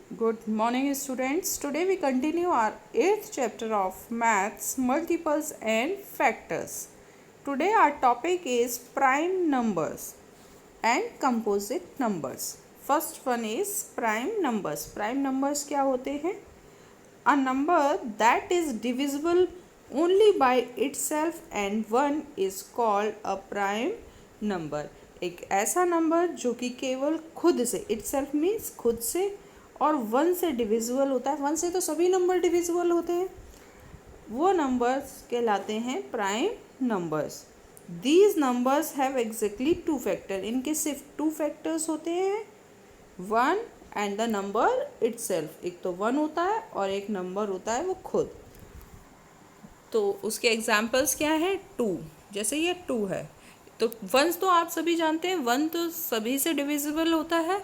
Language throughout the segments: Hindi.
Good morning, students. Today we continue our 8th chapter of Maths, Multiples and Factors. Today our topic is prime numbers and composite numbers. First one is prime numbers. Prime numbers क्या होते हैं? A number that is divisible only by itself and one is called a prime number. एक ऐसा नंबर जो कि केवल खुद से, itself means खुद से, और वन से डिविजिबल होता है. वन से तो सभी नंबर डिविजिबल होते हैं. वो नंबर्स कहलाते हैं prime numbers. These numbers have exactly two factor. इनके सिर्फ टू फैक्टर्स होते हैं, one and the number itself. एक तो वन होता है और एक नंबर होता है वो खुद. तो उसके एग्जाम्पल्स क्या है? टू. जैसे ये टू है तो वंस तो आप सभी जानते हैं, वन तो सभी से डिविजिबल होता है,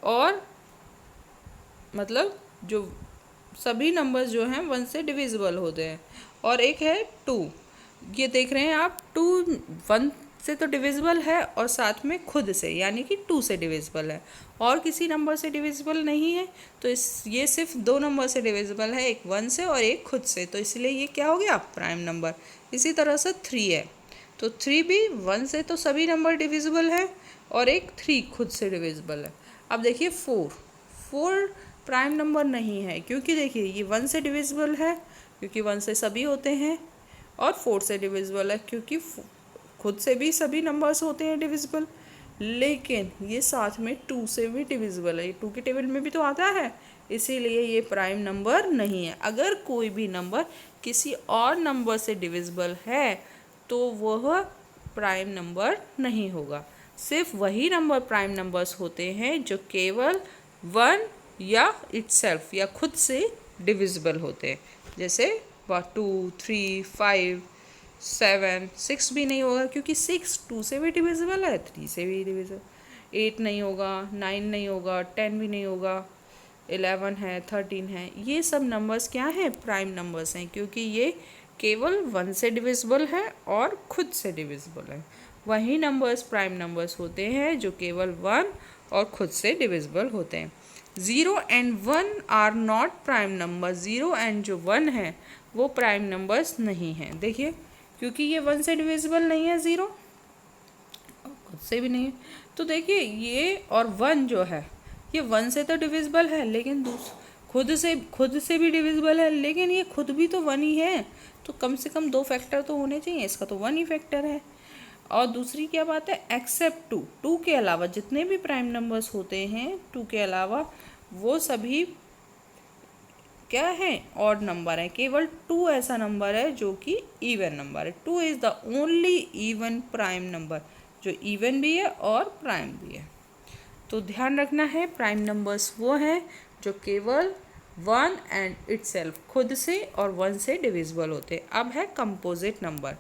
और मतलब जो सभी नंबर्स जो हैं वन से डिविजिबल होते हैं. और एक है टू. ये देख रहे हैं आप, टू वन से तो डिविजिबल है और साथ में खुद से यानी कि टू से डिविजिबल है, और किसी नंबर से डिविजिबल नहीं है. तो ये सिर्फ दो नंबर से डिविजिबल है, एक वन से और एक खुद से. तो इसलिए ये क्या हो गया? Prime number. इसी तरह से थ्री है, तो थ्री भी वन से तो सभी नंबर डिविजिबल है और एक थ्री खुद से डिविजिबल है. अब देखिए फोर. फोर प्राइम नंबर नहीं है, क्योंकि देखिए ये वन से डिविजिबल है क्योंकि वन से सभी होते हैं, और फोर से डिविजिबल है क्योंकि खुद से भी सभी नंबर्स होते हैं डिविजिबल. लेकिन ये साथ में टू से भी डिविजिबल है, ये टू के टेबल में भी तो आता है, इसीलिए ये प्राइम नंबर नहीं है. अगर कोई भी नंबर किसी और नंबर से डिविजिबल है तो वह प्राइम नंबर नहीं होगा. सिर्फ वही नंबर प्राइम नंबर्स होते हैं जो केवल वन या इटसेल्फ या खुद से डिविजिबल होते हैं. जैसे 2, 3, 5, 7, 6 भी नहीं होगा क्योंकि 6 2 से भी डिविजिबल है, 3 से भी डिविजिबल. 8 नहीं होगा, 9 नहीं होगा, 10 भी नहीं होगा, 11 है, 13 है. ये सब नंबर्स क्या हैं? प्राइम नंबर्स हैं, क्योंकि ये केवल वन से डिविजिबल है और खुद से डिविजिबल है. वही नंबर्स प्राइम नंबर्स होते हैं जो केवल वन और खुद से डिविजिबल होते हैं. 0 and 1 are not prime number. 0 and जो 1 है वो प्राइम नंबर्स नहीं हैं. देखिए, क्योंकि ये वन से डिविजिबल नहीं है 0, और खुद से भी नहीं है. तो देखिए ये और 1 जो है ये वन से तो डिविजिबल है, लेकिन खुद से भी डिविजिबल है, लेकिन ये खुद भी तो वन ही है. तो कम से कम दो फैक्टर तो होने चाहिए, इसका तो वन ही फैक्टर है. और दूसरी क्या बात है? Accept to. टू के अलावा जितने भी प्राइम नंबर्स होते हैं, टू के अलावा वो सभी क्या है? ऑड नंबर है. केवल टू ऐसा नंबर है जो कि इवन नंबर है. Two is the only even prime number जो इवन भी है और प्राइम भी है. तो ध्यान रखना है, प्राइम नंबर्स वो हैं जो केवल वन एंड इटसेल्फ खुद से और वन से डिविजिबल होते हैं. अब है composite number.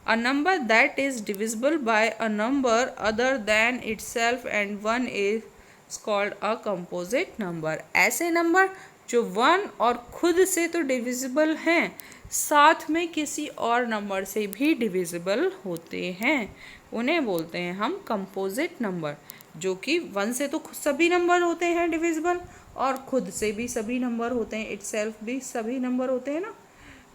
A number that is divisible by a number other than itself and one is called a composite number. ऐसे नंबर जो वन और खुद से तो डिविजिबल हैं, साथ में किसी और नंबर से भी डिविजिबल होते हैं, उन्हें बोलते हैं हम कंपोजिट नंबर. जो कि वन से तो सभी नंबर होते हैं डिविजिबल, और खुद से भी सभी नंबर होते हैं, इटसेल्फ भी सभी नंबर होते हैं ना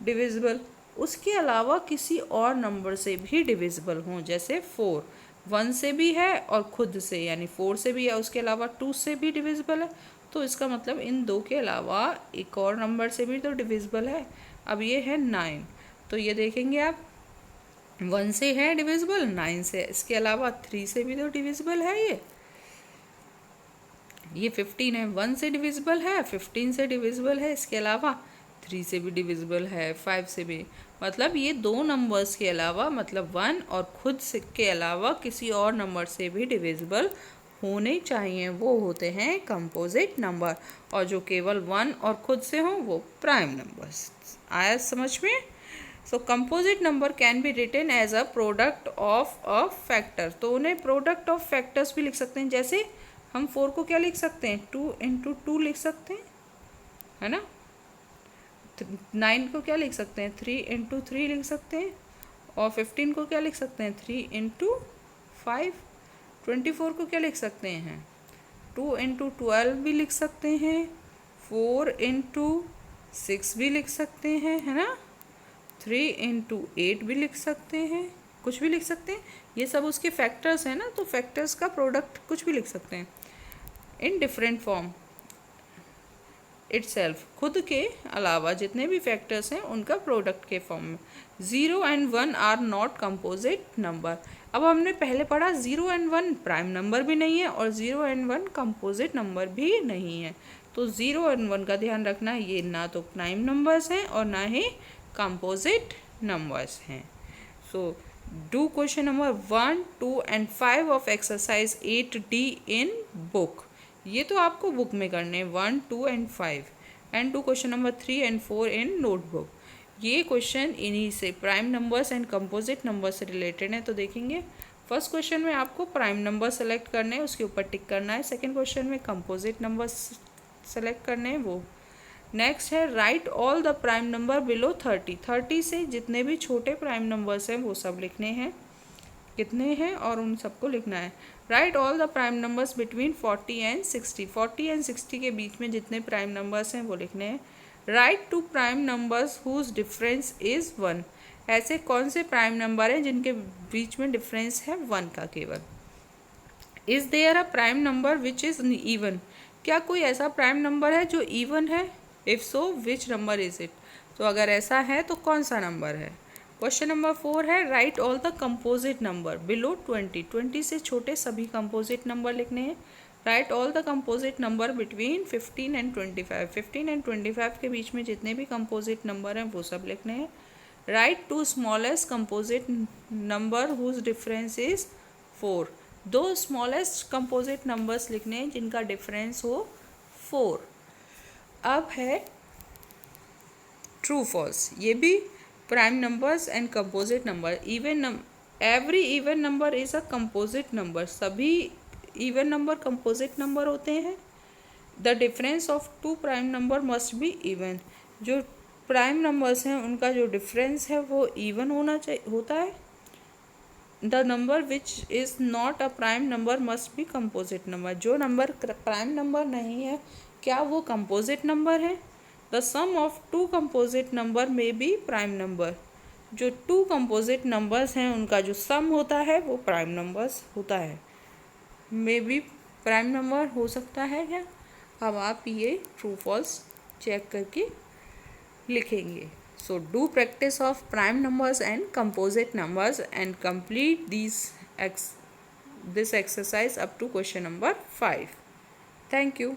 डिविजिबल. उसके अलावा किसी और नंबर से भी डिविजिबल हों. जैसे 4 वन से भी है और खुद से यानी 4 से भी है, उसके अलावा 2 से भी डिविजिबल है. तो इसका मतलब इन दो के अलावा एक और नंबर से भी तो डिविजिबल है. अब ये है 9. तो ये देखेंगे आप, 1 से है डिविजिबल, 9 से. इसके अलावा 3 से भी तो डिविजिबल है. ये 15 है, 1 से डिविजिबल है, 15 से डिविजिबल है. इसके अलावा 3 से भी डिविजिबल है, 5 से भी. मतलब ये दो नंबर्स के अलावा, मतलब 1 और खुद से के अलावा किसी और नंबर से भी डिविजिबल होने चाहिए, वो होते हैं कंपोजिट नंबर. और जो केवल 1 और खुद से हों वो प्राइम नंबर्स. आया समझ में? So composite number can be written as a product of a factor. तो उन्हें प्रोडक्ट ऑफ फैक्टर्स भी लिख सकते हैं. जैसे हम 4 को क्या लिख सकते हैं? 2 इंटू 2 लिख सकते हैं, है ना. 9 को क्या लिख सकते हैं? 3 इंटू 3 लिख सकते हैं. और 15 को क्या लिख सकते हैं? 3 इंटू 5. 24 को क्या लिख सकते हैं? 2 इंटू 12 भी लिख सकते हैं, 4 इंटू 6 भी लिख सकते हैं, है ना, 3 इंटू 8 भी लिख सकते हैं, कुछ भी लिख सकते हैं। ये सब उसके फैक्टर्स हैं ना, तो फैक्टर्स का प्रोडक्ट कुछ भी लिख सकते हैं इन डिफरेंट फॉर्म इटसेल्फ, खुद के अलावा जितने भी फैक्टर्स हैं उनका प्रोडक्ट के फॉर्म में। 0 and 1 are not composite number. अब हमने पहले पढ़ा 0 एंड 1 प्राइम नंबर भी नहीं है और 0 एंड 1 कंपोजिट नंबर भी नहीं है। तो 0 एंड 1 का ध्यान रखना, ये ना तो प्राइम नंबर्स हैं और ना ही कंपोजिट नंबर्स हैं। So do question number 1, 2 and 5 of exercise 8D in book. ये तो आपको बुक में करने हैं 1, 2 and 5, and do question number 3 and 4 in notebook. ये क्वेश्चन इन्हीं से prime numbers and composite number से रिलेटेड है। तो देखेंगे फर्स्ट क्वेश्चन में आपको प्राइम नंबर सेलेक्ट करने हैं, उसके ऊपर टिक करना है। सेकंड क्वेश्चन में कंपोजिट नंबर सेलेक्ट करने हैं वो। नेक्स्ट है right all the prime number below 30। 30 से जितने भी छोटे प्राइम नंबर्स हैं वो सब लिखने हैं, कितने हैं और उन सबको लिखना है। Right all the prime numbers between 40 and 60। 40 and 60 के बीच में जितने प्राइम नंबर्स हैं वो लिखने हैं। Write two prime numbers whose difference is 1। ऐसे कौन से प्राइम नंबर हैं जिनके बीच में डिफरेंस है 1 का केवल। Is there a prime number which is even. क्या कोई ऐसा प्राइम नंबर है जो इवन है? If so which number is it. तो अगर ऐसा है तो कौन सा नंबर है। क्वेश्चन नंबर 4 है right all the composite number below 20। 20 से छोटे सभी कंपोजिट नंबर लिखने हैं। Right all the composite number between 15 and 25। 15 and 25 के बीच में जितने भी कंपोजिट नंबर हैं वो सब लिखने हैं। Write two smallest composite number whose difference is 4। 2 smallest composite numbers लिखने हैं जिनका डिफरेंस हो 4। अब है ट्रू फॉल्स। ये भी prime numbers and composite number. Every even number is a composite number. सभी इवन नंबर कंपोजिट नंबर होते हैं। The difference of 2 prime number must be even. जो प्राइम नंबर्स हैं उनका जो डिफरेंस है वो इवन होता है। The number which is not a prime number must be composite number. जो नंबर प्राइम नंबर नहीं है क्या वो कंपोजिट नंबर है। The sum of 2 composite number में बी प्राइम नंबर। जो 2 कंपोजिट नंबर्स हैं उनका जो सम होता है वो प्राइम नंबर्स होता है। मे बी प्राइम नंबर हो सकता है क्या। अब आप ये ट्रू फॉल्स चेक करके लिखेंगे। So do practice of prime numbers and composite numbers and complete this exercise up to question number 5. Thank you.